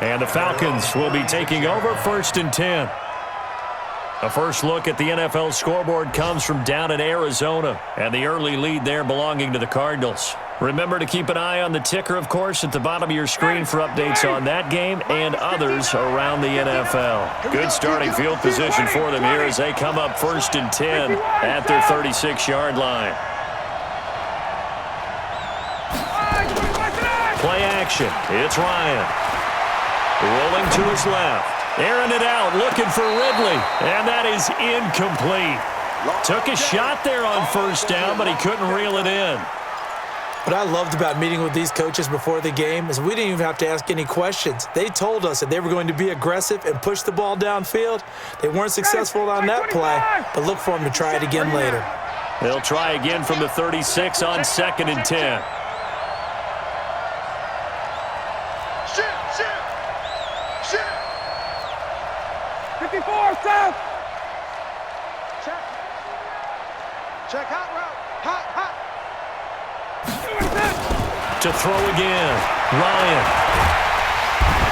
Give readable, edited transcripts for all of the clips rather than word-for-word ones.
And the Falcons will be taking over 1st and 10. A first look at the NFL scoreboard comes from down in Arizona, and the early lead there belonging to the Cardinals. Remember to keep an eye on the ticker, of course, at the bottom of your screen for updates on that game and others around the NFL. Good starting field position for them here as they come up 1st and 10 at their 36-yard line. Play action. It's Ryan. Rolling to his left. Airing it out, looking for Ridley. And that is incomplete. Took a shot there on 1st down, but he couldn't reel it in. What I loved about meeting with these coaches before the game is we didn't even have to ask any questions. They told us that they were going to be aggressive and push the ball downfield. They weren't successful on that play, but look for them to try it again later. They'll try again from the 36 on 2nd and 10. Check hot route. Hot. To throw again. Ryan.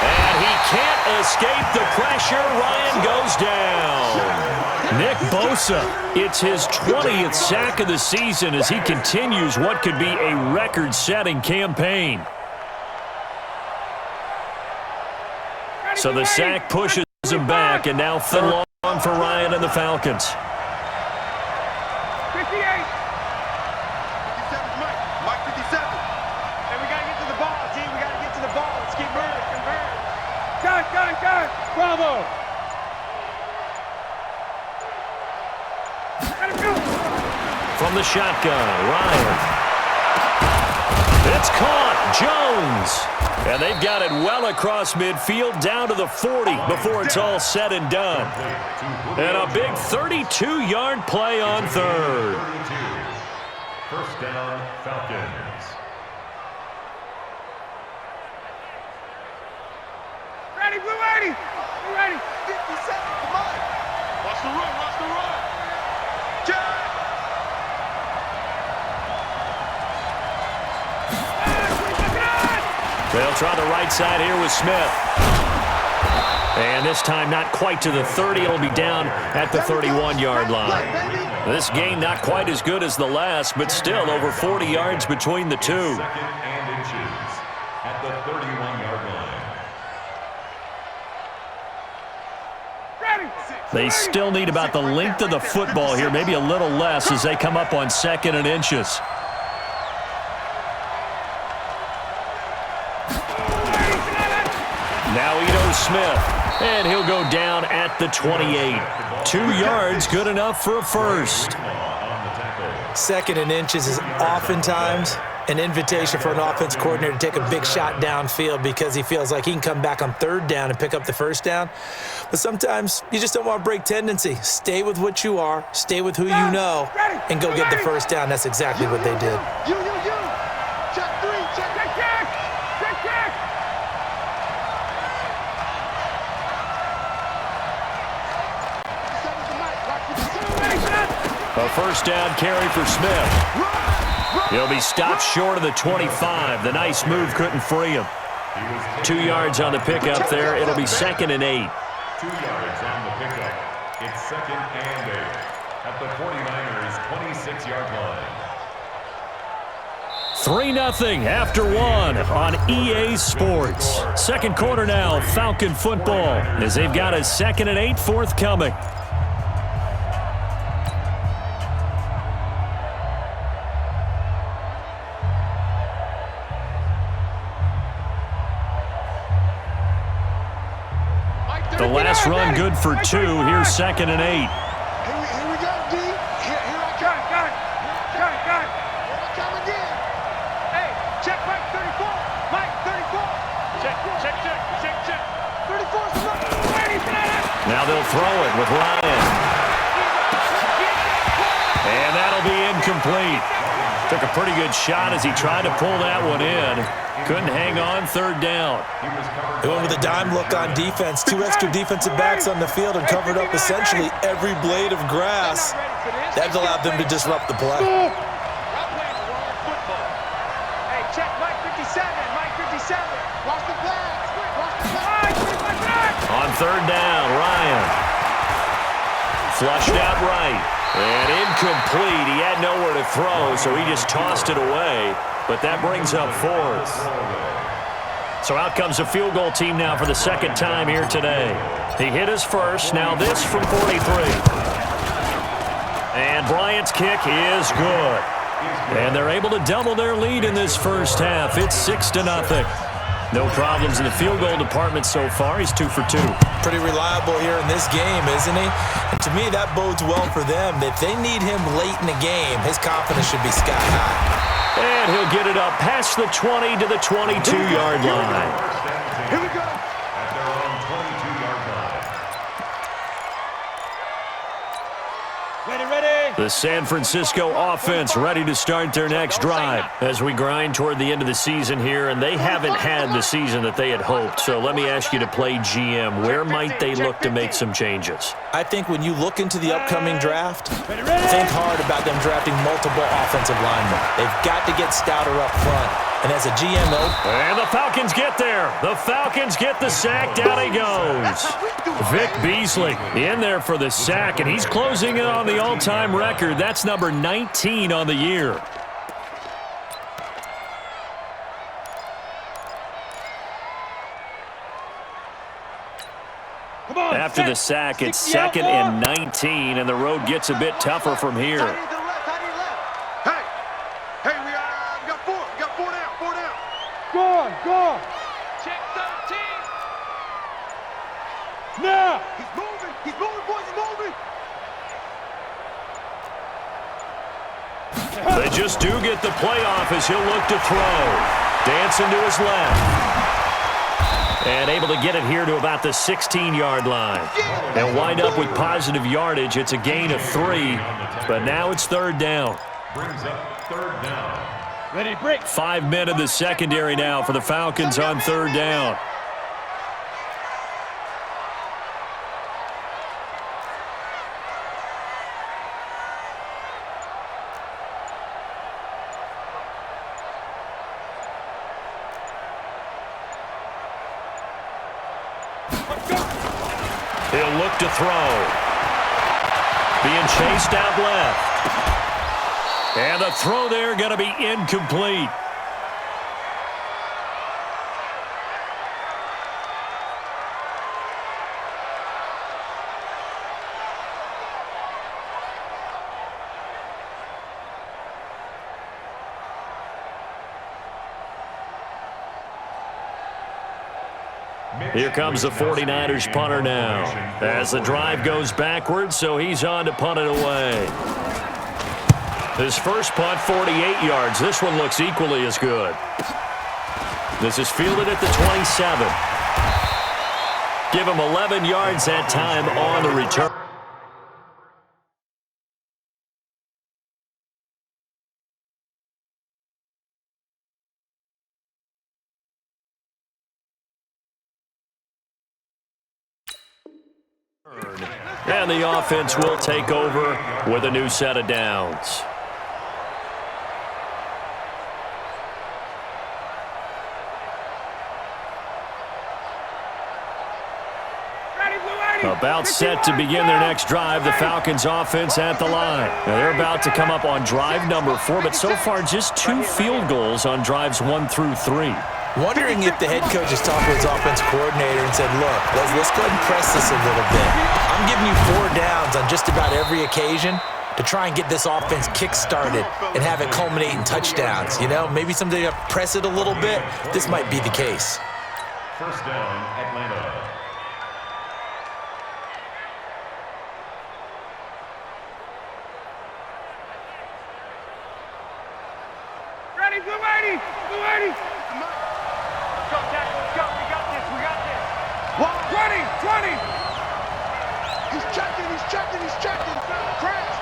And he can't escape the pressure. Ryan goes down. Nick Bosa, it's his 20th sack of the season as he continues what could be a record-setting campaign. So the sack pushes him back, and now 3rd long for Ryan and the Falcons. 58. 57's Mike. Mike 57. And we got to get to the ball, team. We got to get to the ball. Let's keep moving. Convert. Got. Bravo. From the shotgun, Ryan. It's caught. Jones. And they've got it well across midfield down to the 40 before it's all said and done. And a big 32-yard play on 3rd. 1st down, Falcons. Ready, Blue 80. You ready? 57. Come on. Watch the run. Jack. They'll try the right side here with Smith. And this time not quite to the 30. It'll be down at the 31-yard line. This game not quite as good as the last, but still over 40 yards between the two. 2nd and inches at the 31-yard line. They still need about the length of the football here, maybe a little less as they come up on 2nd and inches. Now Ito Smith, and he'll go down at the 28. 2 yards, good enough for a first. 2nd and inches is oftentimes an invitation for an offense coordinator to take a big shot downfield because he feels like he can come back on 3rd down and pick up the 1st down. But sometimes you just don't want to break tendency. Stay with what you are, stay with who you know, and go get the 1st down. That's exactly what they did. Check 3. Check. A 1st down carry for Smith. He'll be stopped short of the 25. The nice move couldn't free him. 2 yards on the pickup there. It'll be 2nd and 8. 2 yards on the pickup. It's 2nd and 8 at the 49ers' 26-yard line. 3-0 after 1 on EA Sports. Second quarter now, Falcon football, as they've got a 2nd and 8 forthcoming. The last run good for 2. Here's 2nd and 8. Here we go, D. Here I come. Got it. Here I come again. Hey, check Mike 34. Mike 34. Check. 34's the number. Now they'll throw it with Ryan. And that'll be incomplete. Took a pretty good shot as he tried to pull that one in. Couldn't hang on 3rd down. They went with a dime look on defense. 2 extra defensive backs on the field and covered up essentially every blade of grass. That allowed them to disrupt the play. Hey, check Mike 57. Mike 57. Watch the pass. third down, Ryan. Flushed out right. And incomplete. He had nowhere to throw, so he just tossed it away. But that brings up fourth. So out comes a field goal team now for the second time here today. He hit his first. Now this from 43. And Bryant's kick is good. And they're able to double their lead in this first half. It's 6-0. No problems in the field goal department so far. He's 2 for 2. Pretty reliable here in this game, isn't he? And to me, that bodes well for them. If they need him late in the game, his confidence should be sky high. And he'll get it up past the 20 to the 22-yard line. Here we go. At their own 22-yard line. Ready. The San Francisco offense ready to start their next drive as we grind toward the end of the season here, and they haven't had the season that they had hoped. So let me ask you to play GM. Where might they look to make some changes? I think when you look into the upcoming draft, think hard about them drafting multiple offensive linemen. They've got to get stouter up front. And as a GM, though... And the Falcons get there. The Falcons get the sack. Down he goes. Vic Beasley in there for the sack, and he's closing in on the all-time record. That's number 19 on the year. After the sack, it's 2nd and 19, and the road gets a bit tougher from here. Hey, we got four. We got four down. Go on. Check 13. Now. He's moving, boys. They just do get the playoff as he'll look to throw. Dancing to his left. And able to get it here to about the 16-yard line. And wind up with positive yardage. It's a gain of 3, but now it's third down. Brings up third down. Ready, break. 5 men in the secondary now for the Falcons on third down. He'll look to throw. Being chased out left. And the throw there going to be incomplete. Here comes the 49ers punter now as the drive goes backwards, so he's on to punt it away. His first punt, 48 yards. This one looks equally as good. This is fielded at the 27. Give him 11 yards that time on the return. And the offense will take over with a new set of downs. About set to begin their next drive, the Falcons offense at the line. Now they're about to come up on drive number 4, but so far just 2 field goals on drives 1 through 3. Wondering if the head coach has talked to his offense coordinator and said, look, let's go ahead and press this a little bit. I'm giving you 4 downs on just about every occasion to try and get this offense kick-started and have it culminate in touchdowns. You know, maybe someday you press it a little bit. This might be the case. First down, Atlanta. Ready, blue 80. Let's go, tackle. Let's go. We got this. 20. He's checking. Crash.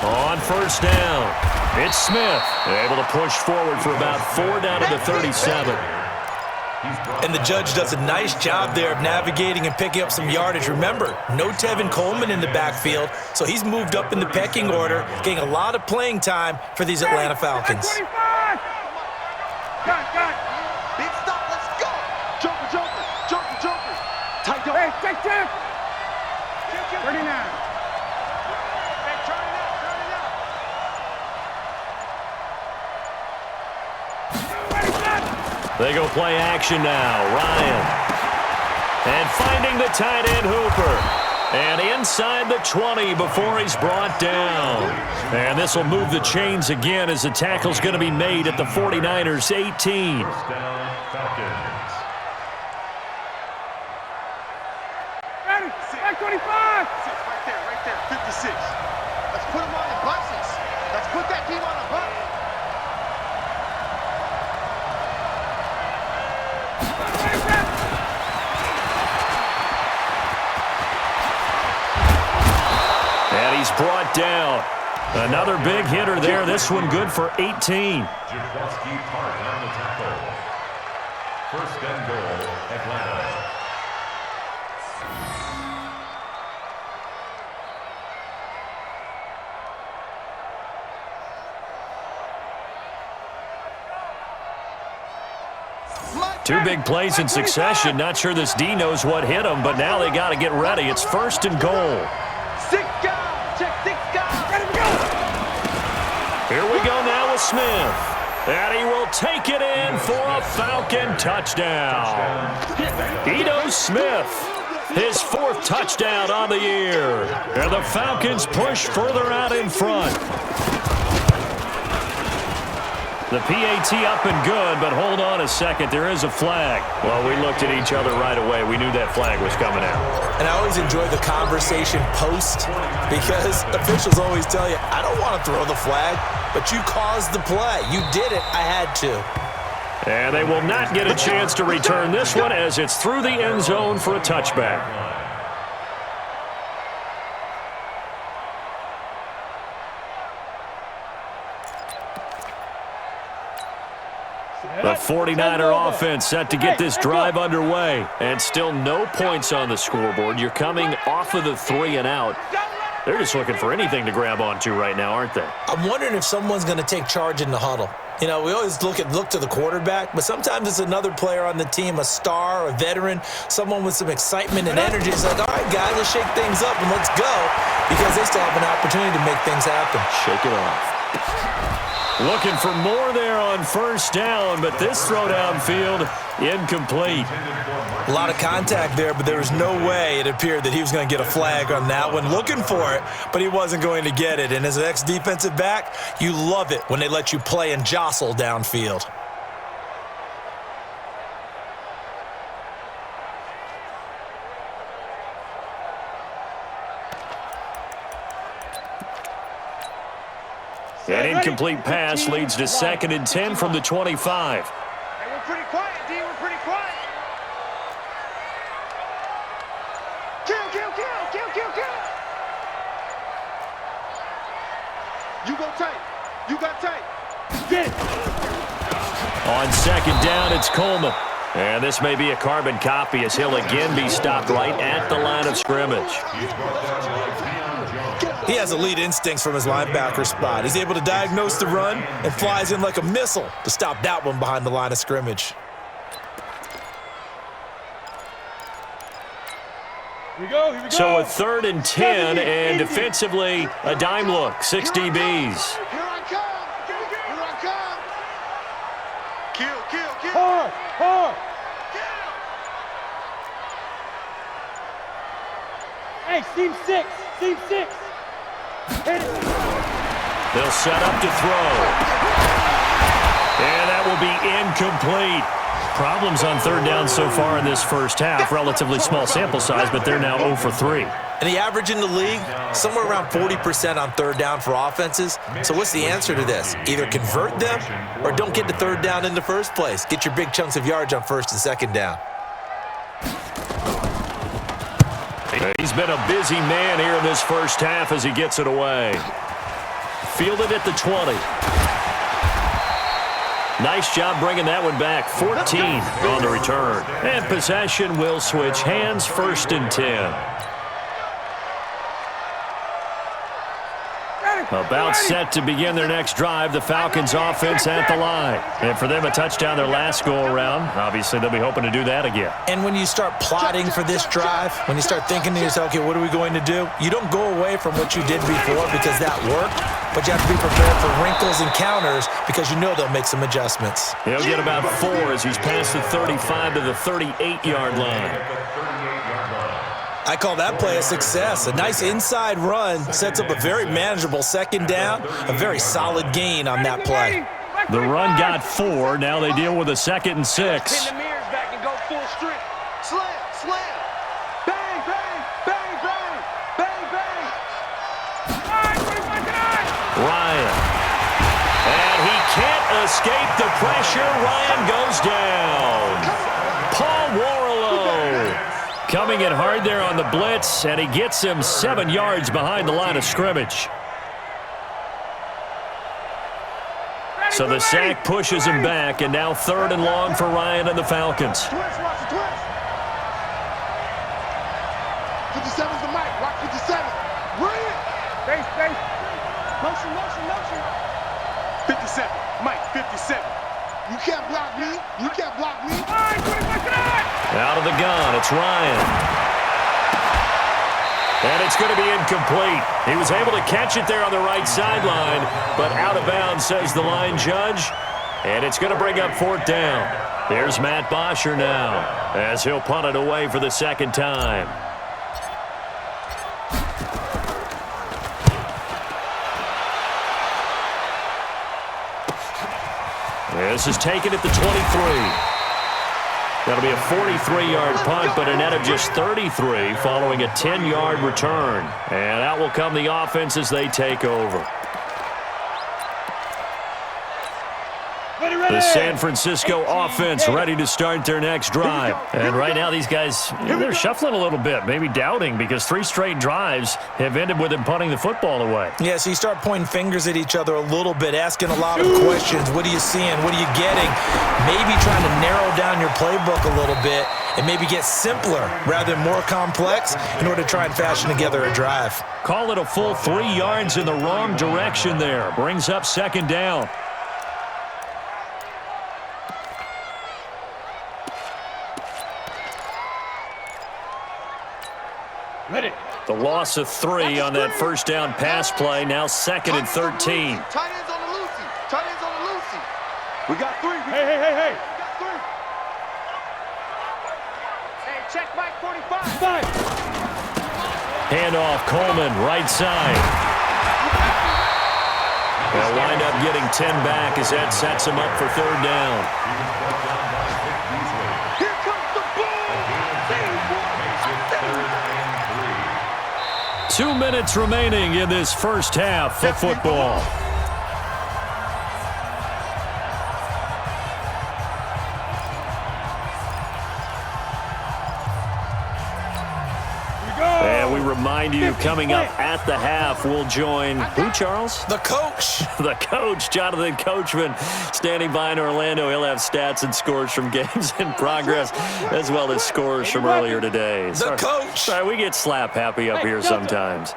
On first down, it's Smith. Able to push forward for about 4 down to the 37. And the judge does a nice job there of navigating and picking up some yardage. Remember, no Tevin Coleman in the backfield, so he's moved up in the pecking order, getting a lot of playing time for these Atlanta Falcons. 25. Got. Big stop. Let's go. check. 39. Hey, turn it up, turn it up. They go play action now. Ryan. And finding the tight end Hooper. And inside the 20 before he's brought down. And this will move the chains again as the tackle's going to be made at the 49ers 18. First down, Falcons. Ready, back 25. Right there, 56. Let's put him on the buses. Let's put that team on the bus. And he's brought down. Another big hitter there. This one good for 18. Jaworski Park on the tackle. First and goal, Atlanta. Two big plays in succession. Not sure this D knows what hit him, but now they got to get ready. It's first and goal. 6 guys, check 6 guys. Ready to go. Here we go now with Smith. And he will take it in for a Falcon touchdown. Ito Smith, his 4th touchdown on the year. And the Falcons push further out in front. The PAT up and good, but hold on a second. There is a flag. Well, we looked at each other right away. We knew that flag was coming out. And I always enjoy the conversation post because officials always tell you, I don't want to throw the flag, but you caused the play. You did it. I had to. And they will not get a chance to return this one as it's through the end zone for a touchback. The 49er offense set to get this drive underway. And still no points on the scoreboard. You're coming off of the 3 and out. They're just looking for anything to grab onto right now, aren't they? I'm wondering if someone's going to take charge in the huddle. You know, we always look to the quarterback, but sometimes it's another player on the team, a star, a veteran, someone with some excitement and energy. It's like, all right, guys, let's shake things up and let's go, because they still have an opportunity to make things happen. Shake it off. Looking for more there on first down, but this throw downfield, incomplete. A lot of contact there, but there was no way it appeared that he was going to get a flag on that one. Looking for it, but he wasn't going to get it. And as an ex-defensive back, you love it when they let you play and jostle downfield. An incomplete pass leads to 2nd and 10 from the 25. Hey, we're pretty quiet, D. We're pretty quiet. Kill, kill, kill, kill, kill, kill. You go tight. You got tight. Get it. On 2nd down, it's Coleman. And this may be a carbon copy as he'll again be stopped right at the line of scrimmage. He has elite instincts from his linebacker spot. He's able to diagnose the run and flies in like a missile to stop that one behind the line of scrimmage. Here we go, here we go. So a 3rd and 10, and defensively, a dime look, 6 DBs. Here I come. Here I come. Kill, kill, kill. Hard, hard. Kill. Hey, seam 6, seam 6. Hit it. They'll set up to throw. And that will be incomplete. Problems on 3rd down so far in this first half. Relatively small sample size, but they're now 0 for 3. And the average in the league, somewhere around 40% on 3rd down for offenses. So what's the answer to this? Either convert them or don't get to 3rd down in the first place. Get your big chunks of yards on 1st and 2nd down. He's been a busy man here in this first half as he gets it away. Fielded at the 20. Nice job bringing that one back. 14 on the return. And possession will switch hands, 1st and 10. Ready. About set to begin their next drive, the Falcons offense at the line. And for them, a touchdown their last go-around. Obviously, they'll be hoping to do that again. And when you start plotting for this drive, when you start thinking to yourself, okay, what are we going to do? You don't go away from what you did before because that worked, but you have to be prepared for wrinkles and counters because you know they'll make some adjustments. He'll get about 4 as he's past the 35 to the 38-yard line. I call that play a success. A nice inside run sets up a very manageable second down, a very solid gain on that play. The run got 4. Now they deal with a 2nd and 6. Pin the mirrors back and go full strip. Slam, slam. Bang, bang, bang, bang, bang, bang. Ryan. And he can't escape the pressure. Ryan goes down. Paul Warlow coming in hard there on the blitz, and he gets him 7 yards behind the line of scrimmage. So the sack pushes him back, and now 3rd and long for Ryan and the Falcons. Twist, watch the twist. 57's the mic. Rock 57. Ryan. Face, face. Motion, motion, motion. 57. Mike, 57. You can't block me. You can't block me. All right, 25. Out of the gun, it's Ryan. And it's going to be incomplete. He was able to catch it there on the right sideline, but out of bounds, says the line judge. And it's going to bring up 4th down. Here's Matt Bosher now, as he'll punt it away for the 2nd time. This is taken at the 23. That'll be a 43-yard punt, but a net of just 33 following a 10-yard return. And out will come the offense as they take over. The San Francisco offense ready to start their next drive. And right now these guys, they're shuffling a little bit, maybe doubting, because 3 straight drives have ended with them punting the football away. Yeah, so you start pointing fingers at each other a little bit, asking a lot of questions. What are you seeing? What are you getting? Maybe trying to narrow down your playbook a little bit and maybe get simpler rather than more complex in order to try and fashion together a drive. Call it a full 3 yards in the wrong direction there. Brings up 2nd down. Ready. The loss of 3 on that 1st down pass play. Now 2nd and 13. Tight ends on the Lucy. Tight ends on the Lucy. We got 3. Hey. We got 3. Hey, check Mike 45. Handoff, Coleman, right side. They'll wind up getting 10 back as that sets him up for 3rd down. Here comes the ball. 2 minutes remaining in this first half of football. And we remind you, coming up at the half, we'll join who, Charles? The coach. The coach, Jonathan Coachman, standing by in Orlando. He'll have stats and scores from games in progress, as well as scores from earlier today. The coach. Sorry, we get slap happy up here sometimes.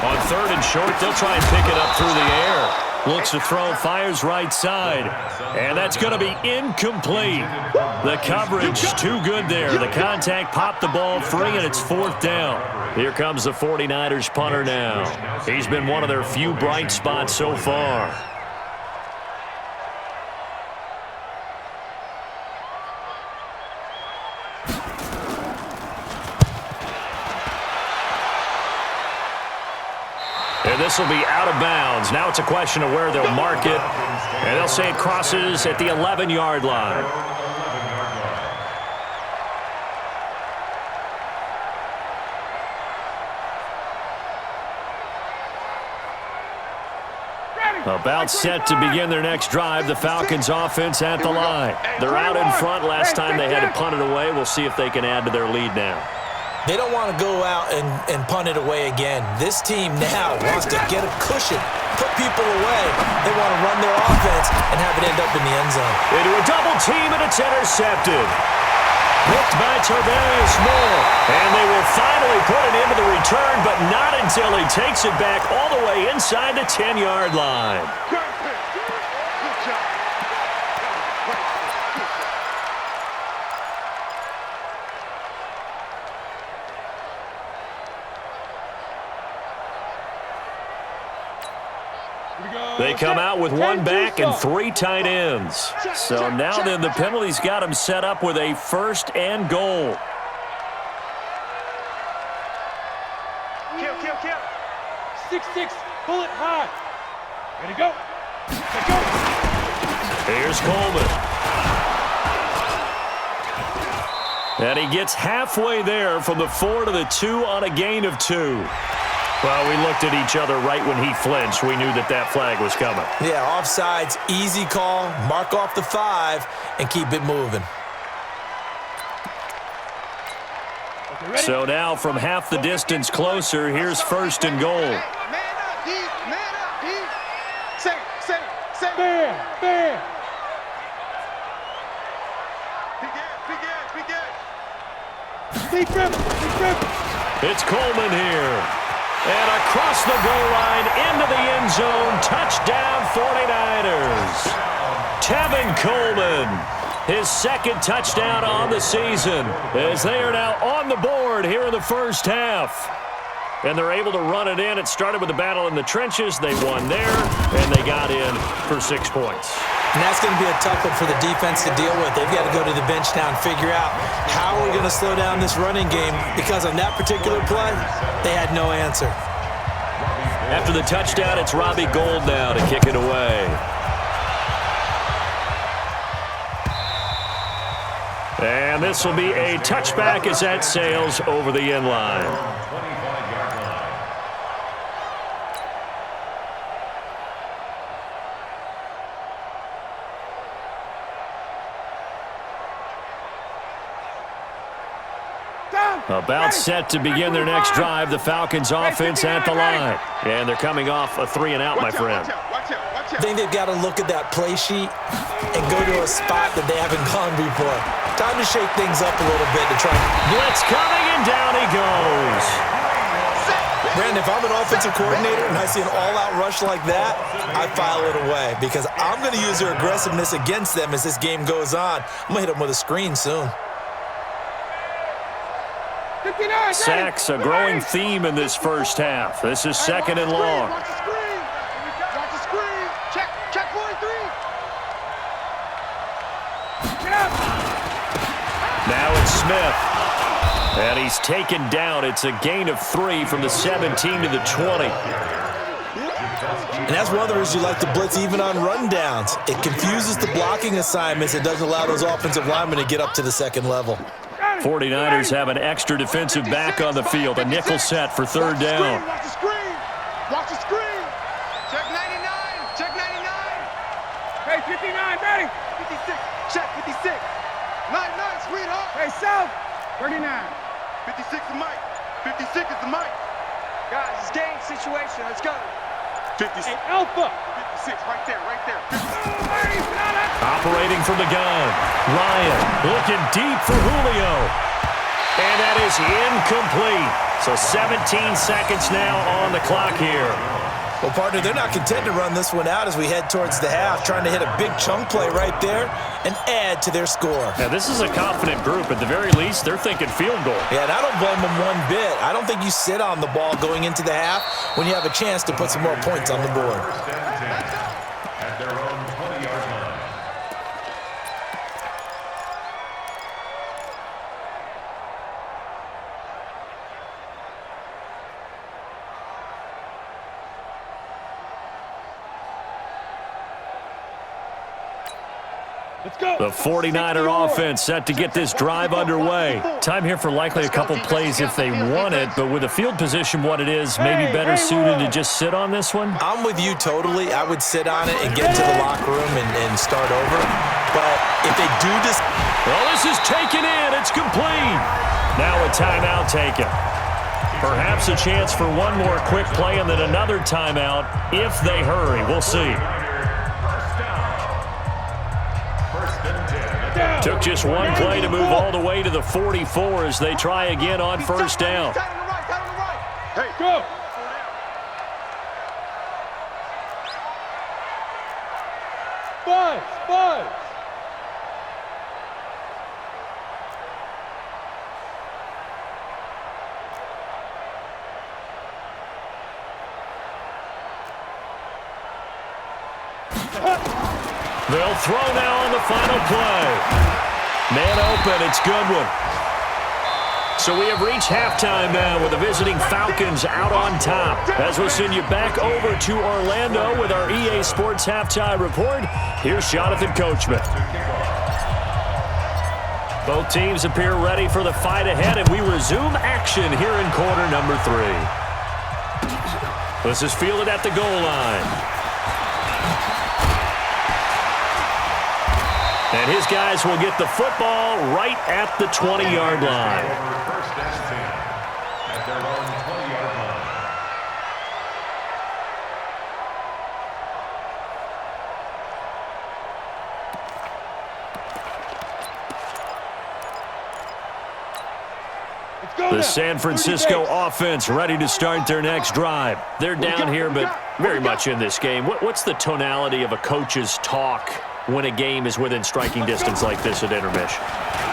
On 3rd and short, they'll try and pick it up through the air. Looks to throw, fires right side. And that's going to be incomplete. The coverage too good there. The contact popped the ball free, and it's 4th down. Here comes the 49ers punter now. He's been one of their few bright spots so far. And this will be out of bounds. Now it's a question of where they'll mark it. And they'll say it crosses at the 11-yard line. About set to begin their next drive, the Falcons offense at the line. They're out in front. Last time they had to punt it away. We'll see if they can add to their lead now. They don't want to go out and punt it away again. This team now wants to get a cushion, put people away. They want to run their offense and have it end up in the end zone. Into a double team, and it's intercepted. Picked by Tavarius Moore. And they will finally put it into the return, but not until he takes it back all the way inside the 10-yard line. Good pick. Good job. They come out with one back and 3 tight ends. So now then the penalty's got them set up with a 1st and goal. Kill. 6-6. Pull it high. Ready to go. Let's go. Here's Coleman. And he gets halfway there from the 4 to the 2 on a gain of 2. Well, we looked at each other right when he flinched. We knew that flag was coming. Yeah, offsides, easy call, mark off the 5, and keep it moving. Okay, So now from half the distance closer, here's 1st and goal. Man up, D. Man up, D. Say it. Fair. Big Deep rip. It's Coleman here. And across the goal line into the end zone. Touchdown 49ers. Tevin Coleman. His 2nd touchdown on the season as they are now on the board here in the first half. And they're able to run it in. It started with a battle in the trenches. They won there, and they got in for 6 points. And that's going to be a tough one for the defense to deal with. They've got to go to the bench now and figure out how we're going to slow down this running game, because on that particular play, they had no answer. After the touchdown, it's Robbie Gould now to kick it away. And this will be a touchback as that sails over the end line. 25-yard line. About set to begin their next drive, the Falcons offense at the line. And they're coming off a 3-and-out, my friend. Watch out. I think they've got to look at that play sheet and go to a spot that they haven't gone before. Time to shake things up a little bit to try. Blitz coming, and down he goes. Brandon, if I'm an offensive coordinator and I see an all-out rush like that, I file it away, because I'm going to use their aggressiveness against them as this game goes on. I'm going to hit them with a screen soon. Sacks, a growing theme in this first half. This is 2nd and long. Watch the screen. Check 43. Get up. Now it's Smith. And he's taken down. It's a gain of 3 from the 17 to the 20. And that's one of the reasons you like to blitz even on rundowns. It confuses the blocking assignments. It doesn't allow those offensive linemen to get up to the 2nd level. 49ers have an extra defensive back on the field. A nickel set for 3rd down. Watch the screen. Check 99. Hey, 59, ready. 56. Check 56. 99, sweetheart. Hey, South. 39. 56 is Mike. 56 is the Mike. Guys, it's game situation. Let's go. 56. Hey, Alpha. 56, right there. Operating from the gun. Ryan looking deep for Julio. And that is incomplete. So 17 seconds now on the clock here. Well, partner, they're not content to run this one out as we head towards the half, trying to hit a big chunk play right there and add to their score. Now, this is a confident group. At the very least, they're thinking field goal. Yeah, and I don't blame them one bit. I don't think you sit on the ball going into the half when you have a chance to put some more points on the board. At their own 20-yard line. Let's go. The 49er offense set to get this drive underway. Time here for likely a couple plays if they want it, but with the field position what it is, maybe better suited to just sit on this one? I'm with you totally. I would sit on it and get to the locker room and start over. But if they do this... Well, this is taken in. It's complete. Now a timeout taken. Perhaps a chance for one more quick play and then another timeout if they hurry. We'll see. Took just one play to move all the way to the 44 as they try again on first down. Hey, go. Buzz. They'll throw now on the final play. Man open, it's Goodwin. So we have reached halftime now with the visiting Falcons out on top. As we'll send you back over to Orlando with our EA Sports Halftime Report, here's Jonathan Coachman. Both teams appear ready for the fight ahead, and we resume action here in quarter number 3. This is fielded at the goal line. And his guys will get the football right at the 20-yard line. First and 10 at their own 20-yard line. The San Francisco offense ready to start their next drive. They're down here, but very much in this game. What's the tonality of a coach's talk when a game is within striking distance like this at intermission?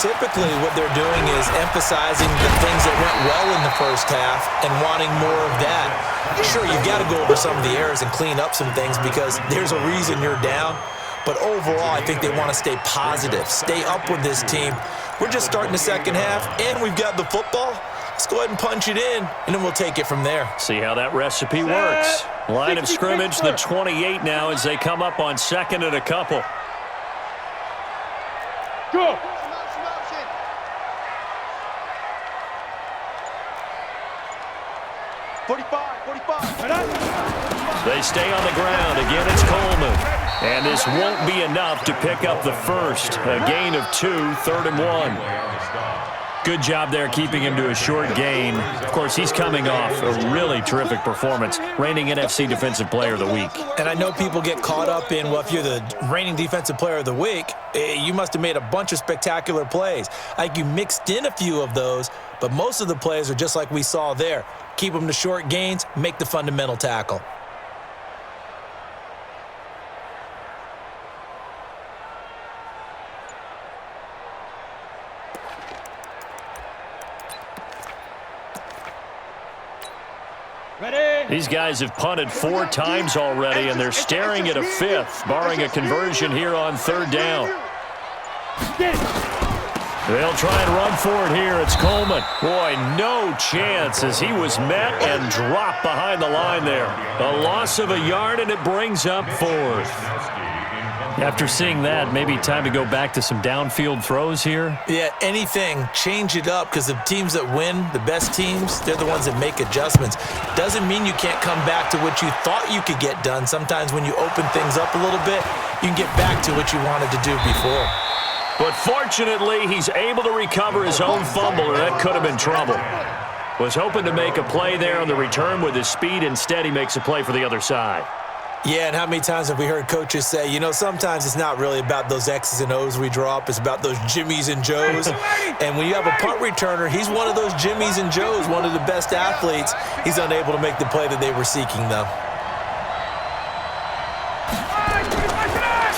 Typically, what they're doing is emphasizing the things that went well in the first half and wanting more of that. Sure, you've got to go over some of the errors and clean up some things because there's a reason you're down. But overall, I think they want to stay positive, stay up with this team. We're just starting the second half, and we've got the football. Let's go ahead and punch it in, and then we'll take it from there. See how that recipe works. Line of scrimmage, the 28 now as they come up on second and a couple. Go. 45. They stay on the ground. Again, it's Coleman. And this won't be enough to pick up the first. A gain of 2, 3rd and 1. Good job there keeping him to a short gain. Of course, he's coming off a really terrific performance, reigning NFC Defensive Player of the Week. And I know people get caught up in, well, if you're the reigning Defensive Player of the Week, you must have made a bunch of spectacular plays. Like you mixed in a few of those, but most of the plays are just like we saw there. Keep them to short gains, make the fundamental tackle. These guys have punted 4 times already, and they're staring at a 5th, barring a conversion here on 3rd down. They'll try and run for it here. It's Coleman. Boy, no chance as he was met and dropped behind the line there. A loss of a yard, and it brings up 4th. After seeing that, maybe time to go back to some downfield throws here. Yeah, anything. Change it up because the teams that win, the best teams, they're the ones that make adjustments. Doesn't mean you can't come back to what you thought you could get done. Sometimes when you open things up a little bit, you can get back to what you wanted to do before. But fortunately, he's able to recover his own fumble, or that could have been trouble. Was hoping to make a play there on the return with his speed. Instead, he makes a play for the other side. Yeah, and how many times have we heard coaches say, you know, sometimes it's not really about those X's and O's we draw up. It's about those Jimmies and Joes. And when you have a punt returner, he's one of those Jimmies and Joes, one of the best athletes. He's unable to make the play that they were seeking, though.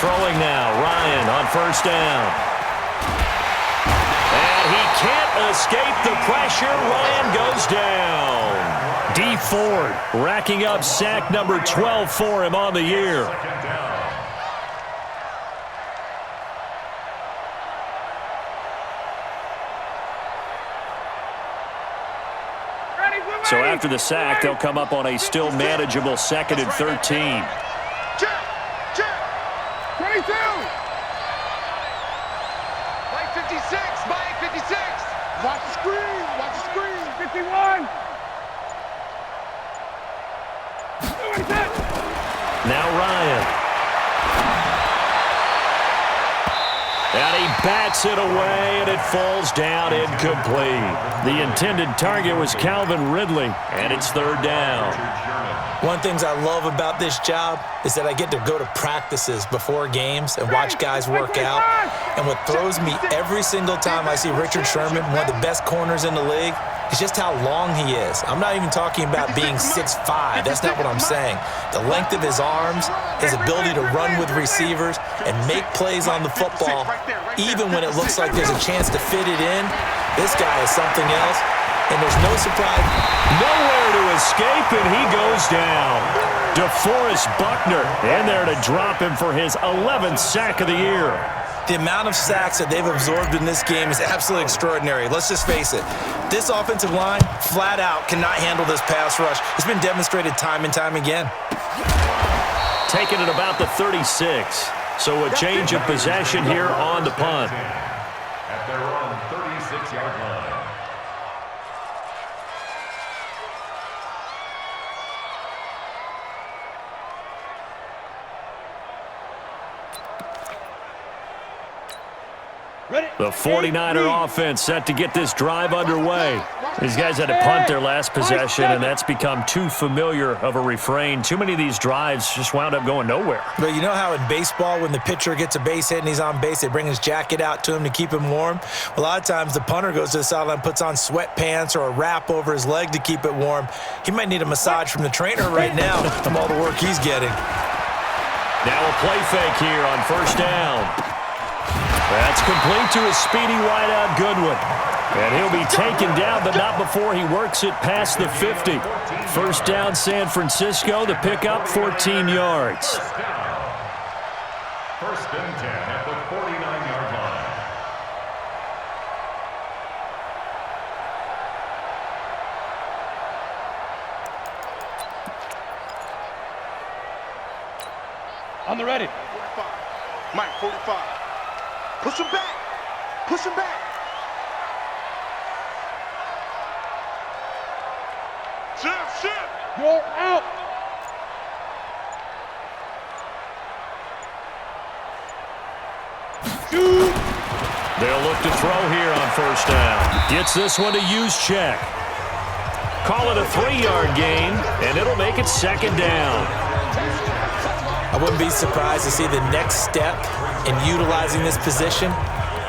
Throwing now, Ryan on first down. And he can't escape the pressure. Ryan goes down. D. Ford racking up sack number 12 for him on the year. So after the sack, they'll come up on a still manageable 2nd and 13. Check. 22. Mike 56. Watch the screen. 51. Now Ryan. bats it away, and it falls down incomplete. The intended target was Calvin Ridley, and it's third down. One of the things I love about this job is that I get to go to practices before games and watch guys work out. And what throws me every single time I see Richard Sherman, one of the best corners in the league, is just how long he is. I'm not even talking about being 6'5". That's not what I'm saying. The length of his arms, his ability to run with receivers and make plays on the football, even when it looks like there's a chance to fit it in, this guy is something else. And there's no surprise. Nowhere to escape, and he goes down. DeForest Buckner in there to drop him for his 11th sack of the year. The amount of sacks that they've absorbed in this game is absolutely extraordinary. Let's just face it. This offensive line, flat out, cannot handle this pass rush. It's been demonstrated time and time again. Taking it about the 36. So a change of possession here on the punt. At their own 36-yard line. The 49er offense set to get this drive underway. These guys had to punt their last possession, and that's become too familiar of a refrain. Too many of these drives just wound up going nowhere. But you know how in baseball, when the pitcher gets a base hit and he's on base, they bring his jacket out to him to keep him warm? A lot of times the punter goes to the sideline, puts on sweatpants or a wrap over his leg to keep it warm. He might need a massage from the trainer right now from all the work he's getting. Now a play fake here on first down. That's complete to his speedy wideout Goodwin. And he'll be taken down, but not before he works it past the 50. First down, San Francisco. The pickup, 14 yards. First and 10 at the 49-yard line. On the ready. 45. Mike, 45. Push him back. Push him back. Shift. You're out. Shoot. They'll look to throw here on first down. Gets this one to Juszczyk. Call it a 3-yard gain, and it'll make it second down. I wouldn't be surprised to see the next step in utilizing this position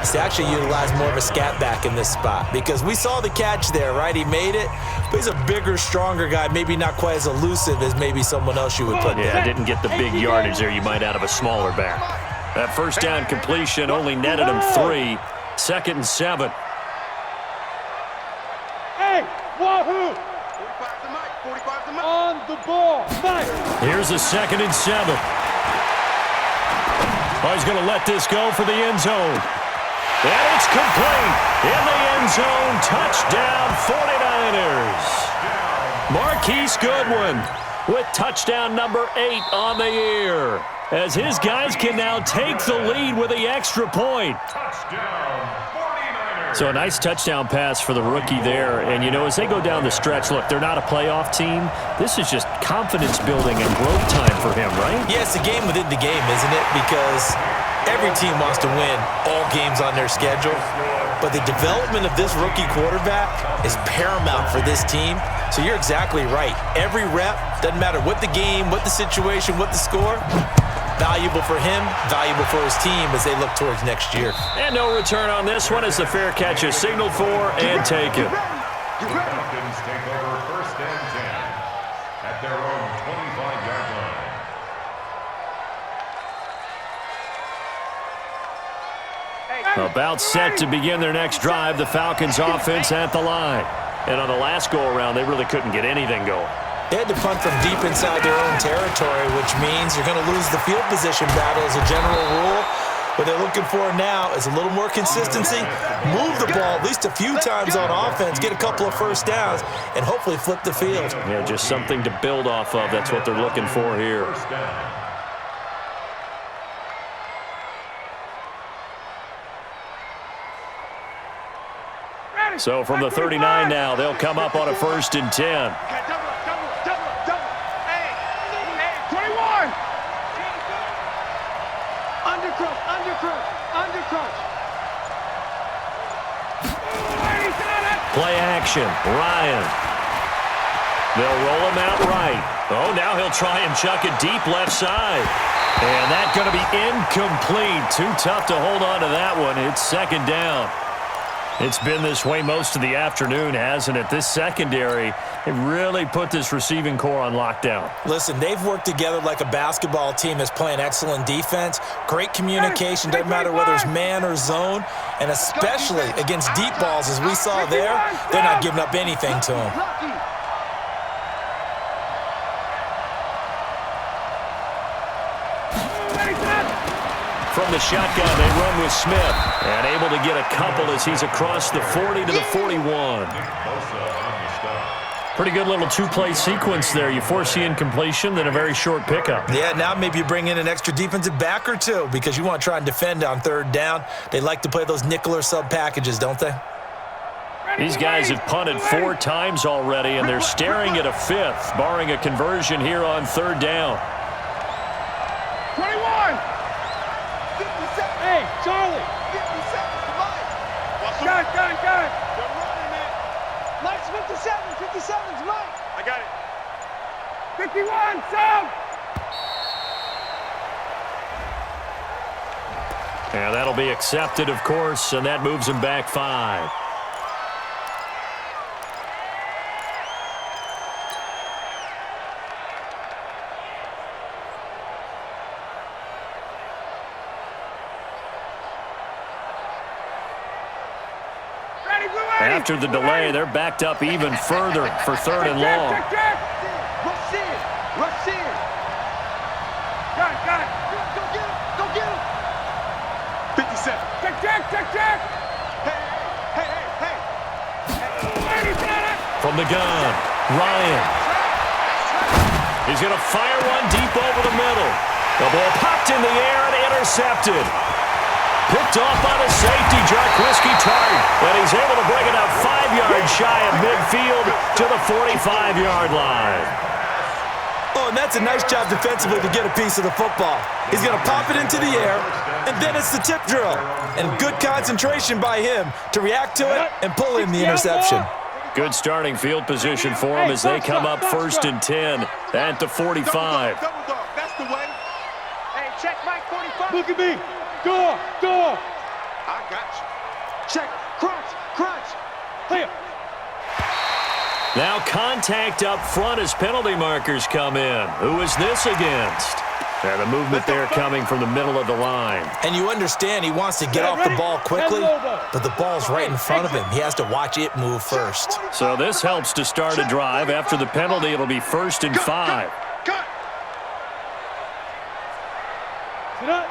is to actually utilize more of a scat back in this spot, because we saw the catch there, right? He made it, but he's a bigger, stronger guy, maybe not quite as elusive as maybe someone else you would put there. Yeah, didn't get the big yardage there you might out of a smaller back. That first down completion only netted him 3. Second and 7. Hey, wahoo! 45 to Mike. 45 to Mike. On the ball. Mike. Here's a second and 7. Oh, he's going to let this go for the end zone. And it's complete. In the end zone, touchdown 49ers. Marquise Goodwin with touchdown number 8 on the year, as his guys can now take the lead with the extra point. Touchdown, 49ers. So a nice touchdown pass for the rookie there. And, you know, as they go down the stretch, look, they're not a playoff team. This is just confidence building and growth time for him, right? Yeah, it's a game within the game, isn't it? Because every team wants to win all games on their schedule. But the development of this rookie quarterback is paramount for this team. So you're exactly right. Every rep, doesn't matter what the game, what the situation, what the score, valuable for him, valuable for his team as they look towards next year. And no return on this one as the fair catch is signaled for and taken. The Falcons take over first and 10 at their own 25-yard line. About set to begin their next drive, the Falcons offense at the line. And on the last go-around, they really couldn't get anything going. They had to punt from deep inside their own territory, which means you're going to lose the field position battle as a general rule. What they're looking for now is a little more consistency, move the ball at least a few times on offense, get a couple of first downs, and hopefully flip the field. Yeah, just something to build off of. That's what they're looking for here. First down. So from the 39 now, they'll come up on a first and 10. Okay, double. Hey, 21. Undercrunch. possession. Ryan. They'll roll him out right. Oh, now he'll try and chuck it deep left side. And that's going to be incomplete. Too tough to hold on to that one. It's second down. It's been this way most of the afternoon, hasn't it? This secondary, it really put this receiving core on lockdown. Listen, they've worked together like a basketball team that's playing excellent defense. Great communication, doesn't matter whether it's man or zone. And especially against deep balls, as we saw there, they're not giving up anything to them. From the shotgun, they run with Smith. And able to get a couple as he's across the 40 to the 41. Pretty good little two-play sequence there. You force the incompletion, then a very short pickup. Yeah, now maybe you bring in an extra defensive back or two because you want to try and defend on third down. They like to play those nickel or sub packages, don't they? These guys have punted 4 times already, and they're staring at a 5th, barring a conversion here on third down. 21. Hey, Charlie. 57. Gun. They're running it. Mike's 57. 57's Mike. I got it. 51, Sam. And that'll be accepted, of course, and that moves him back 5. After the delay, they're backed up even further for third and long. Rush in. Rush in. Got it. Go get him. Go get him. 57. Check. Hey. From the gun, Ryan. He's going to fire one deep over the middle. The ball popped in the air and intercepted. Picked off by the safety, Jarquiski Tart. And he's able to bring it up 5 yards shy of midfield to the 45-yard line. Oh, and that's a nice job defensively to get a piece of the football. He's going to pop it into the air, and then it's the tip drill. And good concentration by him to react to it and pull in the interception. Good starting field position for him as they come up 1st and 10 at the 45. Double dog. That's the way. Hey, check Mike 45. Look at me. Door. I got you. Check. Crunch. Clear. Now contact up front as penalty markers come in. Who is this against? And the movement there coming from the middle of the line. And you understand he wants to get off the ball quickly, but the ball's right in front of him. He has to watch it move first. So this helps to start a drive. After the penalty, it'll be 1st and 5. Cut. Sit up.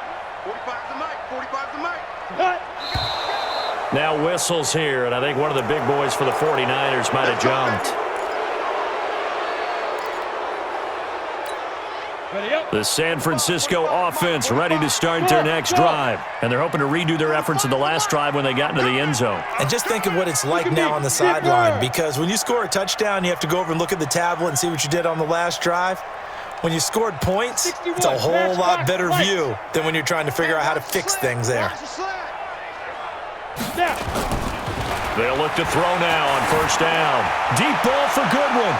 45's the mic. 45's the mic. Cut. Now whistles here, and I think one of the big boys for the 49ers might have jumped. Ready up. The San Francisco offense ready to start their next drive. And they're hoping to redo their efforts in the last drive when they got into the end zone. And just think of what it's like now on the sideline, because when you score a touchdown, you have to go over and look at the tablet and see what you did on the last drive. When you scored points, it's a whole lot better view than when you're trying to figure out how to fix things there. Now. They'll look to throw now on 1st down. Deep ball for Goodwin.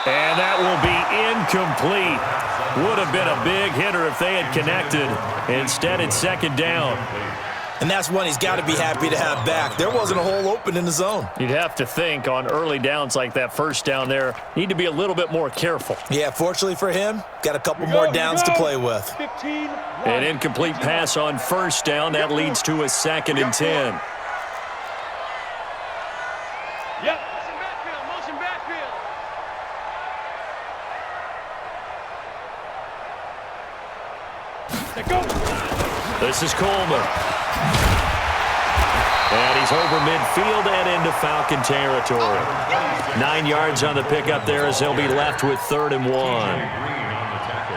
And that will be incomplete. Would have been a big hitter if they had connected. Instead, it's 2nd down. And that's one he's got to be happy to have back. There wasn't a hole open in the zone. You'd have to think on early downs like that 1st down there, need to be a little bit more careful. Yeah, fortunately for him, got a couple more downs to play with. 15. An incomplete pass on 1st down. That leads to a 2nd and 10. Yep. Motion backfield. Let go. This is Coleman. And he's over midfield and into Falcon territory. 9 yards on the pickup there as they'll be left with 3rd and 1.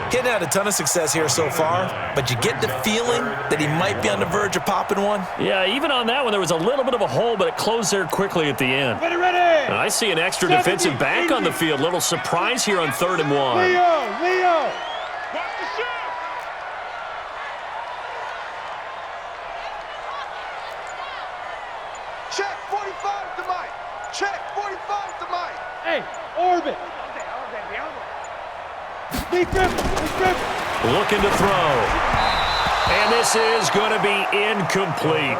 Getting had a ton of success here so far, but you get the feeling that he might be on the verge of popping one. Yeah, even on that one, there was a little bit of a hole, but it closed there quickly at the end. Ready. And I see an extra defensive back on the field. Little surprise here on 3rd and 1. Leo. Watch the shot. Check. 45's the mic. Check. 45. Deep grip. Deep grip. Looking to throw. And this is going to be incomplete.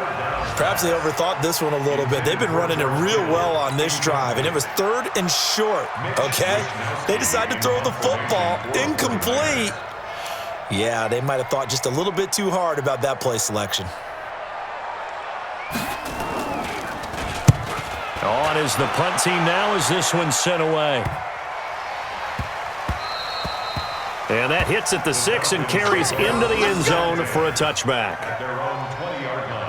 Perhaps they overthought this one a little bit. They've been running it real well on this drive, and it was 3rd and short, okay? They decided to throw the football incomplete. Yeah, they might have thought just a little bit too hard about that play selection. On is the punt team now as this one's sent away. And that hits at the 6 and carries into the end zone for a touchback. At their own 20-yard line.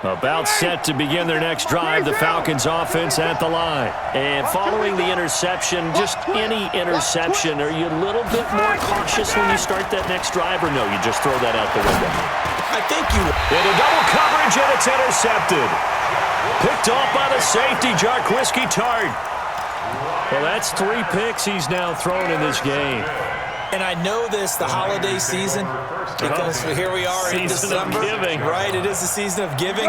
About set to begin their next drive, the Falcons offense at the line. And following the interception, just any interception, are you a little bit more cautious when you start that next drive, or no, you just throw that out the window? I think you... Into double coverage, and it's intercepted. Picked off by the safety, Jarquiski Tart. Well, that's 3 picks he's now thrown in this game. And I know this, the holiday season, because here we are in December. Right, it is the season of giving.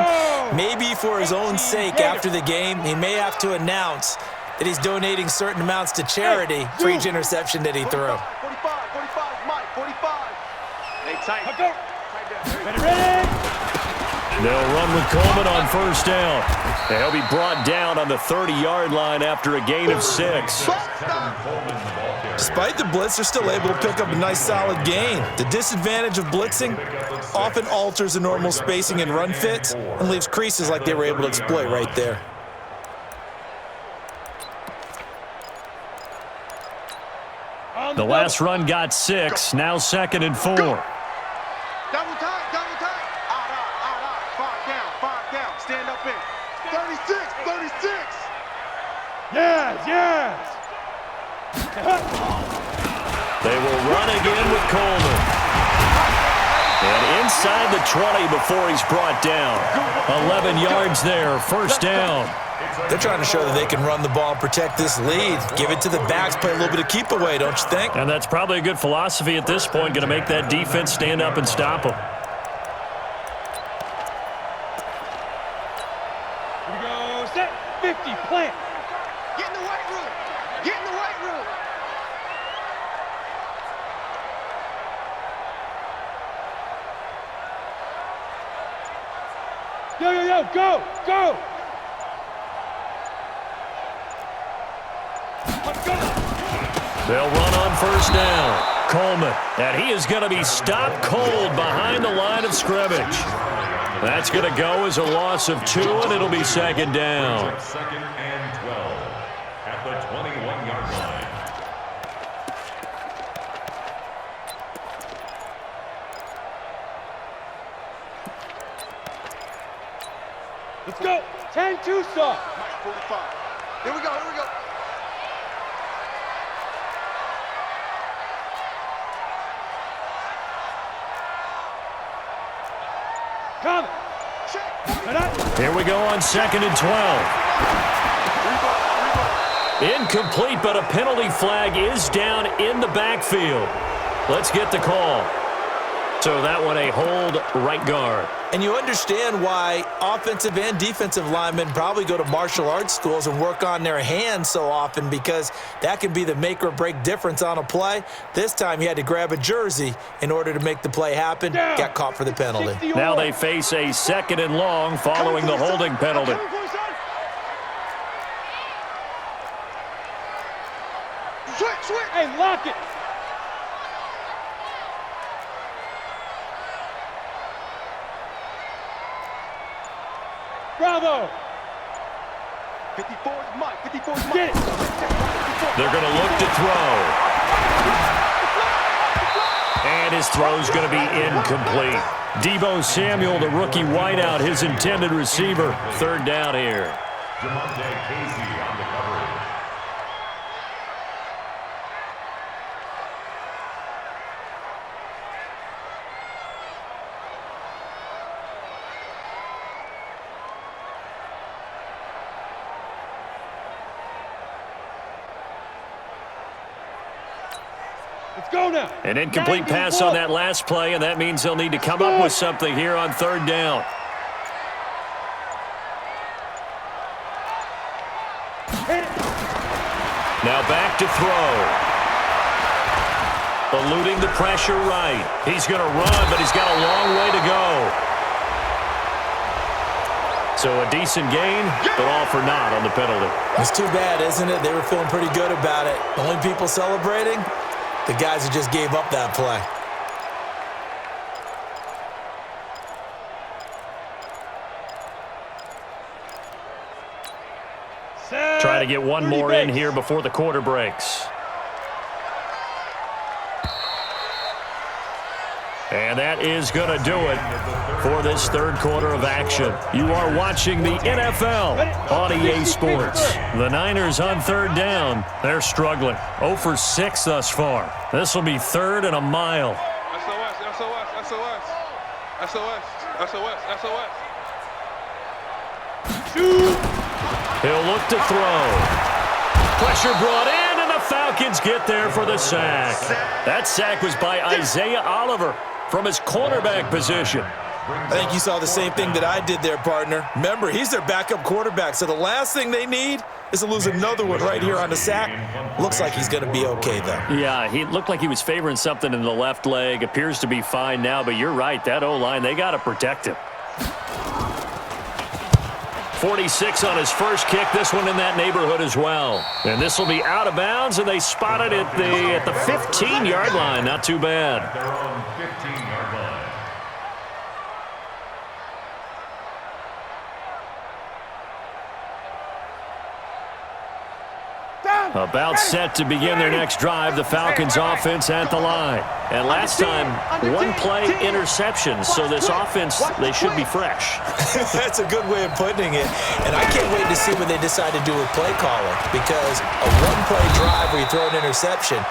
Maybe for his own sake, after the game, he may have to announce that he's donating certain amounts to charity for each interception that he threw. 45, Mike, 45. Hey, tight. Ready? They'll run with Coleman on first down. He'll be brought down on the 30-yard line after a gain of 6. Despite the blitz, they're still able to pick up a nice solid gain. The disadvantage of blitzing often alters the normal spacing and run fits and leaves creases like they were able to exploit right there. The last run got 6, now 2nd and 4. Double time, double time. Out. 5 down. Stand up in. 36. Yes. They will run again with Coleman. And inside the 20 before he's brought down. 11 yards there, first down. They're trying to show that they can run the ball and protect this lead. Give it to the backs, play a little bit of keep away, don't you think? And that's probably a good philosophy at this point, going to make that defense stand up and stop them. Here we go. Set. 50. Plant. Get in the weight room. Get in the weight room. Yo. Go. They'll run on first down. Coleman, and he is going to be stopped cold behind the line of scrimmage. That's going to go as a loss of 2, and it'll be 2nd down. 2nd and 12 at the 21-yard line. Let's go. 10-2 stop. Mike, 45. Here we go. Come. Here we go on 2nd and 12. Incomplete, but a penalty flag is down in the backfield. Let's get the call. So that one a hold, right guard. And you understand why offensive and defensive linemen probably go to martial arts schools and work on their hands so often, because that can be the make or break difference on a play. This time he had to grab a jersey in order to make the play happen. Got caught for the penalty. Now they face a 2nd and long following the holding penalty. Switch. Hey, lock it. Bravo. 54 is Mike. 54 is Mike. Get it. They're going to look to throw. And his throw's going to be incomplete. Deebo Samuel, the rookie wideout, his intended receiver. 3rd down here. Jamonte Casey on the coverage. Let's go now. An incomplete pass on that last play, and that means they'll need to come up with something here on third down. Now back to throw. Eluding the pressure right. He's going to run, but he's got a long way to go. So a decent gain, but all for naught on the penalty. It's too bad, isn't it? They were feeling pretty good about it. The only people celebrating, the guys who just gave up that play. Try to get one more in here before the quarter breaks. And that is going to do it for this third quarter of action. You are watching the NFL on EA Sports. The Niners on third down. They're struggling. 0 for 6 thus far. This will be third and a mile. SOS, SOS, SOS. SOS, SOS, SOS. Shoot. He'll look to throw. Pressure brought in, and the Falcons get there for the sack. That sack was by Isaiah Oliver from his cornerback position. I think you saw the same thing that I did there, partner. Remember, he's their backup quarterback, so the last thing they need is to lose another one right here on the sack. Looks like he's going to be okay, though. Yeah, he looked like he was favoring something in the left leg. Appears to be fine now, but you're right. That O-line, they got to protect him. 46 on his first kick. This one in that neighborhood as well. And this will be out of bounds, and they spot it at the 15-yard line. Not too bad. They're on 15-yard line. About set to begin their next drive, the Falcons offense at the line. And last time, one play interception, so this offense, they should be fresh. That's a good way of putting it. And I can't wait to see what they decide to do with play calling, because a one-play drive where you throw an interception,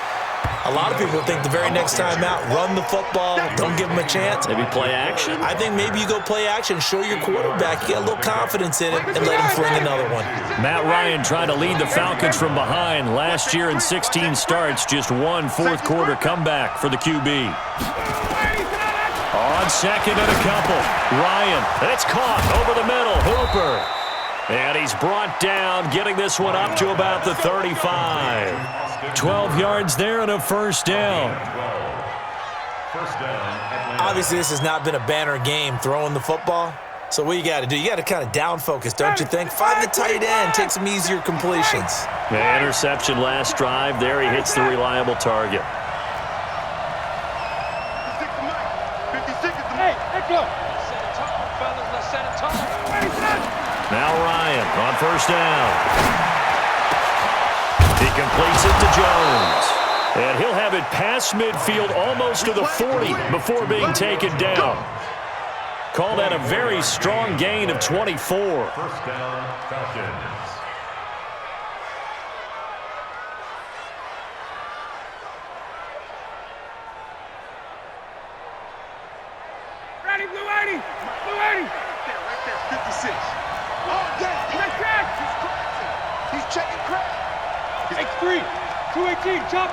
a lot of people think the very next time out, run the football, don't give them a chance. Maybe play action? I think maybe you go play action, show your quarterback, get a little confidence in it, and let him fling another one. Matt Ryan trying to lead the Falcons from behind. Last year in 16 starts, just one fourth-quarter comeback for the QB. On second and a couple, Ryan, it's caught over the middle, Hooper. And he's brought down, getting this one up to about the 35. 12 yards there and a first down. Obviously, this has not been a banner game throwing the football. So what you got to do, you got to kind of down focus, don't you think? Find the tight end, take some easier completions. The interception last drive. There he hits the reliable target. Hey, let's go. Set it tall, fellas. Let's set it tall. Now Ryan on first down. He completes it to Jones. And he'll have it past midfield almost to the 40 before being taken down. Call that a very strong gain of 24. First down, Falcons. Ready, Blue 80. Blue 80. Right there, 56. Oh, yeah. Check crack. He's checking crack. X3. 218. Chop.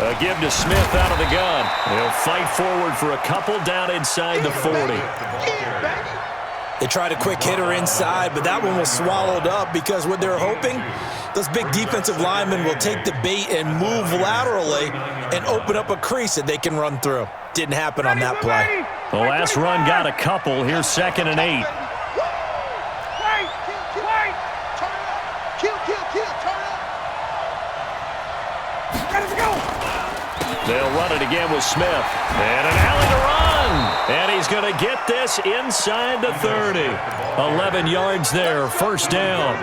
A give to Smith out of the gun. He'll fight forward for a couple down inside the 40. They tried a quick hitter inside, but that one was swallowed up because what they're hoping, those big defensive linemen will take the bait and move laterally and open up a crease that they can run through. Didn't happen on that play. The last run got a couple. Here's 2nd and 8. They'll run it again with Smith. And an alley to run. And he's going to get this inside the 30. 11 yards there, first down.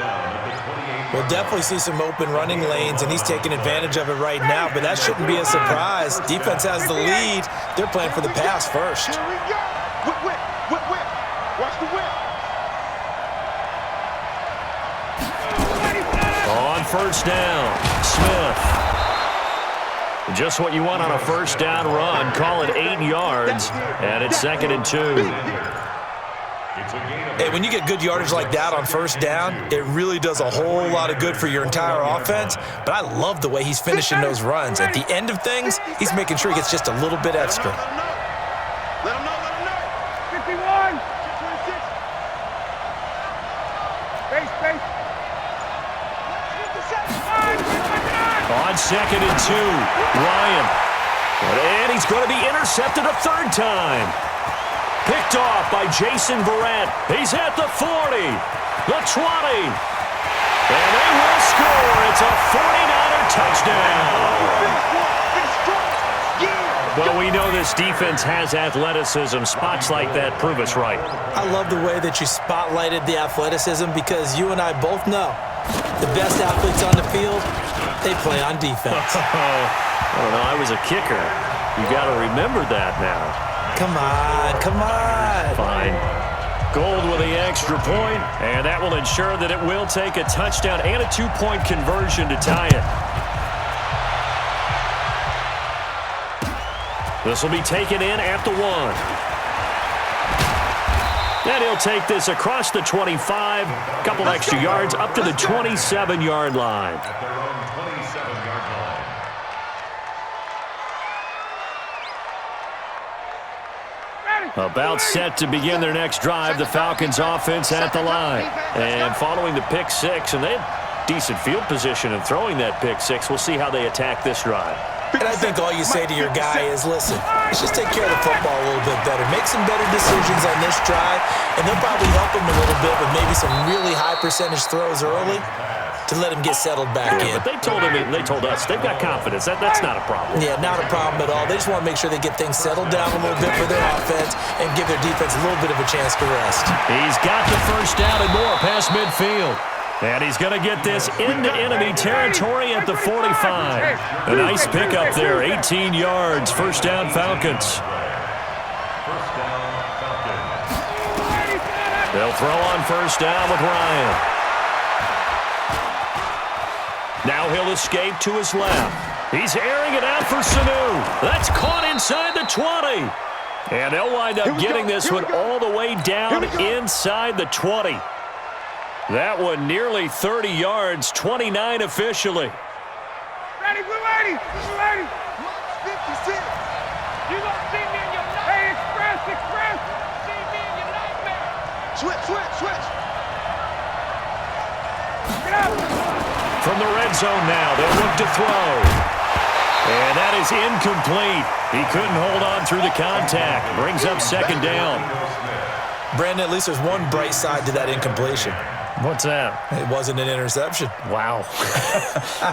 We'll definitely see some open running lanes, and he's taking advantage of it right now, but that shouldn't be a surprise. Defense has the lead. They're playing for the pass first. Here we go. Whip. Watch the whip. On first down, Smith. Just what you want on a first down run. Call it 8 yards, and it's 2nd and 2. It's a gain of Hey, when you get good yardage like that on first down, it really does a whole lot of good for your entire offense. But I love the way he's finishing those runs. At the end of things, he's making sure he gets just a little bit extra. Let him know. 51. Space. On 2nd and 2, Ryan. And he's going to be intercepted a third time. Picked off by Jason Verrett. He's at the 40, the 20. And they will score. It's a 49er touchdown. Well, we know this defense has athleticism. Spots like that prove us right. I love the way that you spotlighted the athleticism because you and I both know the best athletes on the field, they play on defense. I don't know. I was a kicker. You got to remember that now. Come on. Fine. Gold with the extra point, and that will ensure that it will take a touchdown and a two-point conversion to tie it. This will be taken in at the 1. And he'll take this across the 25, a couple extra yards up to the 27-yard line. at their own 27-yard line. About set to begin their next drive, the Falcons offense at the line. And following the pick six, and they had decent field position in throwing that pick six. We'll see how they attack this drive. And I think all you say to your guy is, listen, let's just take care of the football a little bit better. Make some better decisions on this drive, and they'll probably help him a little bit with maybe some really high percentage throws early to let him get settled back in. But they told us they've got confidence. That's not a problem. Yeah, not a problem at all. They just want to make sure they get things settled down a little bit for their offense and give their defense a little bit of a chance to rest. He's got the first down and more past midfield. And he's going to get this into enemy territory at the 45. A nice pickup there, 18 yards. First down, Falcons. First down, Falcons. They'll throw on first down with Ryan. Now he'll escape to his left. He's airing it out for Sanu. That's caught inside the 20. And they'll wind up getting this one all the way down inside the 20. That one nearly 30 yards, 29 officially. Ready, blue 80. Blue 80. 56. You gonna see me in your nightmare. Hey, express. See me in your nightmare. Switch. Get out. From the red zone now, they'll look to throw. And that is incomplete. He couldn't hold on through the contact. Brings up second down. Brandon, at least there's one bright side to that incompletion. What's that? It wasn't an interception. Wow.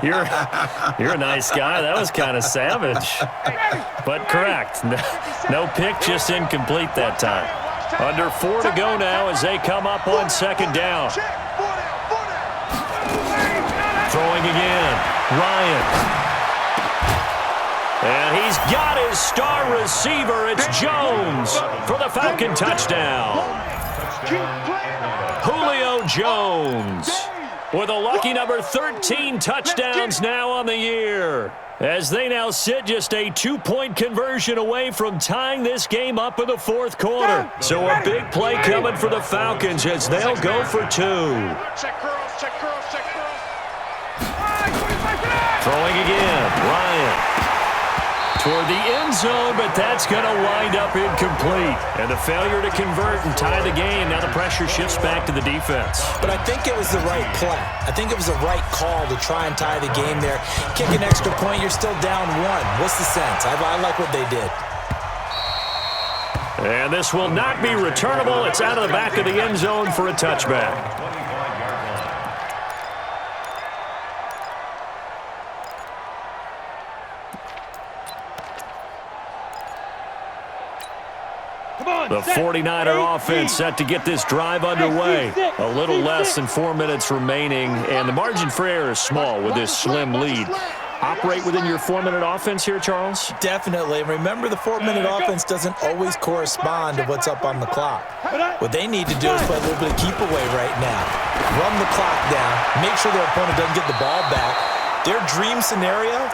You're a nice guy. That was kind of savage. But correct. No pick, just incomplete that time. Under 4 to go now as they come up on second down. Throwing again. Ryan. And he's got his star receiver. It's Jones for the Falcon touchdown. Julio Jones with a lucky number 13 touchdowns now on the year, as they now sit just a 2-point conversion away from tying this game up in the fourth quarter. So a big play coming for the Falcons as they'll go for 2. Check curls. Throwing again, Ryan. Toward the end zone, but that's going to wind up incomplete. And a failure to convert and tie the game. Now the pressure shifts back to the defense. But I think it was the right play. I think it was the right call to try and tie the game there. Kick an extra point, you're still down 1. What's the sense? I like what they did. And this will not be returnable. It's out of the back of the end zone for a touchback. The 49er offense set to get this drive underway. A little less than 4 minutes remaining, and the margin for error is small with this slim lead. Operate within your 4-minute offense here, Charles? Definitely. And remember, the 4-minute offense doesn't always correspond to what's up on the clock. What they need to do is play a little bit of keep away right now. Run the clock down. Make sure their opponent doesn't get the ball back. Their dream scenario,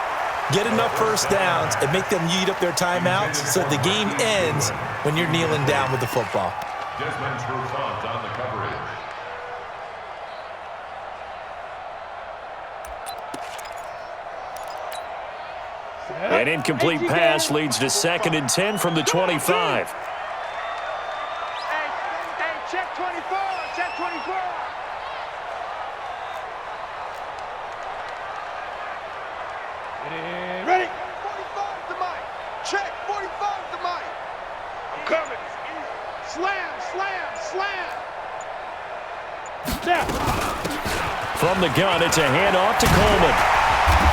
get enough first downs and make them eat up their timeouts so the game ends when you're kneeling down with the football. Desmond Trufant on the coverage. An incomplete pass leads to 2nd and 10 from the 25. Hey, check 24, check 24. Ready? 45 to Mike. Check. 45 to Mike. I'm coming. Slam, slam, slam. Snap. From the gun, it's a handoff to Coleman.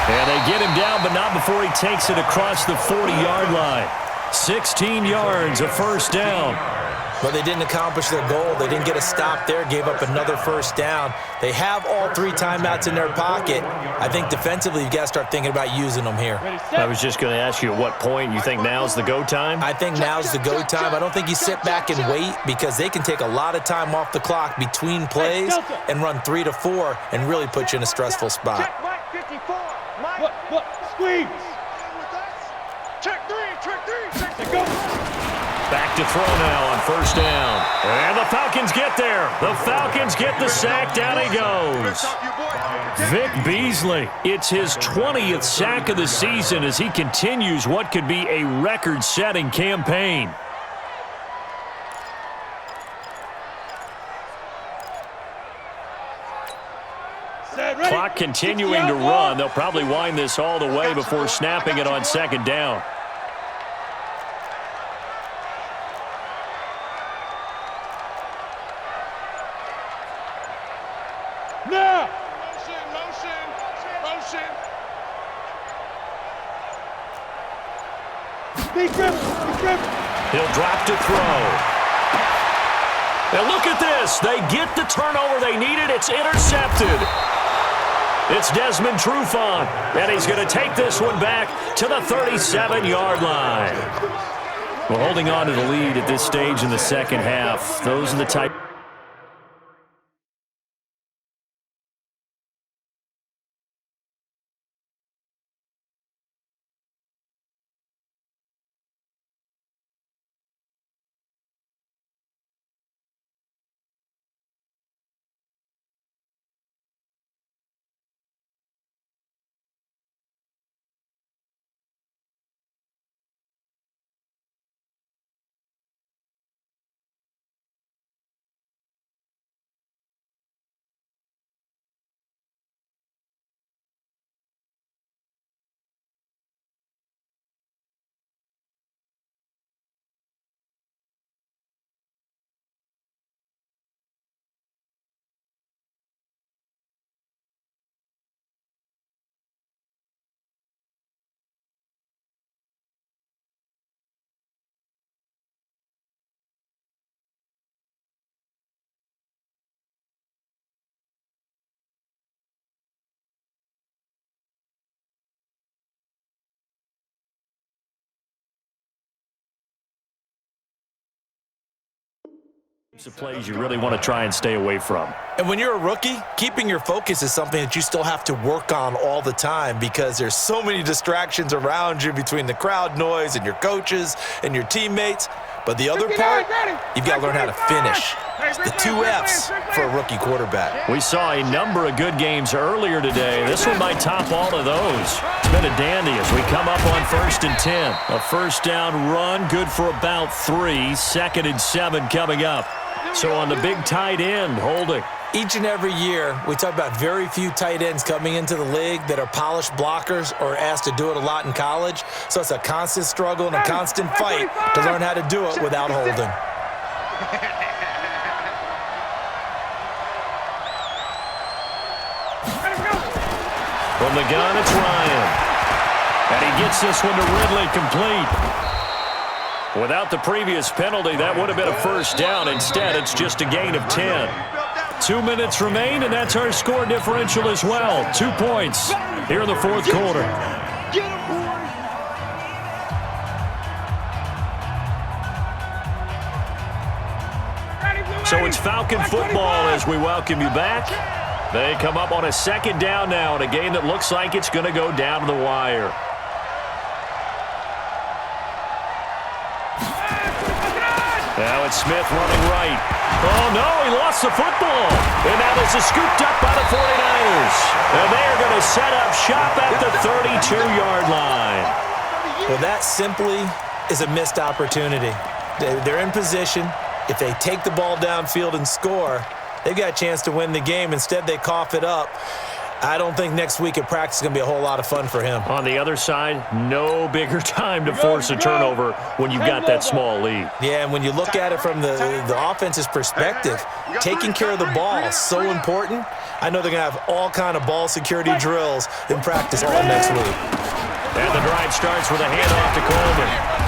And they get him down, but not before he takes it across the 40-yard line. 16 yards, a first down. But they didn't accomplish their goal. They didn't get a stop there, gave up another first down. They have all 3 timeouts in their pocket. I think defensively you've got to start thinking about using them here. I was just going to ask you at what point you think now's the go time? I think now's the go time. I don't think you sit back and wait because they can take a lot of time off the clock between plays and run 3 to 4 and really put you in a stressful spot. Check Mike 54. Mike. Look, squeeze. Check 3. Check 3. Check 3. Go. Back to throw now on first down. And the Falcons get there. The Falcons get the sack. Down he goes. Vic Beasley. It's his 20th sack of the season as he continues what could be a record-setting campaign. Clock continuing to run. They'll probably wind this all the way before snapping it on 2nd down. Now. Motion. Big grip. He'll drop to throw. And look at this. They get the turnover they needed. It's intercepted. It's Desmond Trufant, and he's going to take this one back to the 37-yard line. We're holding on to the lead at this stage in the second half. Those are the type. The plays you really want to try and stay away from. And when you're a rookie, keeping your focus is something that you still have to work on all the time because there's so many distractions around you between the crowd noise and your coaches and your teammates. But the other part, you've got to learn how to finish. It's the 2 F's for a rookie quarterback. We saw a number of good games earlier today. This one might top all of those. It's been a dandy as we come up on 1st and 10. A first down run, good for about 3. 2nd and 7 coming up. So on the big tight end, holding. Each and every year, we talk about very few tight ends coming into the league that are polished blockers or asked to do it a lot in college. So it's a constant struggle and a constant fight to learn how to do it without holding. From the gun, it's Ryan. And he gets this one to Ridley complete. Without the previous penalty, that would have been a first down. Instead, it's just a gain of 10. 2 minutes remain, and that's our score differential as well. 2 points here in the fourth quarter. So it's Falcon football as we welcome you back. They come up on a 2nd down now in a game that looks like it's going to go down to the wire. Now it's Smith running right. Oh, no, he lost the football. And now this is scooped up by the 49ers. And they are going to set up shop at the 32-yard line. Well, that simply is a missed opportunity. They're in position. If they take the ball downfield and score, they've got a chance to win the game. Instead, they cough it up. I don't think next week at practice is going to be a whole lot of fun for him. On the other side, no bigger time to force a turnover when you've got that small lead. Yeah, and when you look at it from the offense's perspective, taking care of the ball is so important. I know they're going to have all kind of ball security drills in practice all next week. And the drive starts with a handoff to Coleman.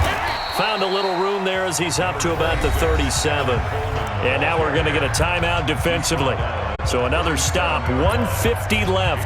Found a little room there as he's up to about the 37. And now we're going to get a timeout defensively. So another stop, 1:50 left.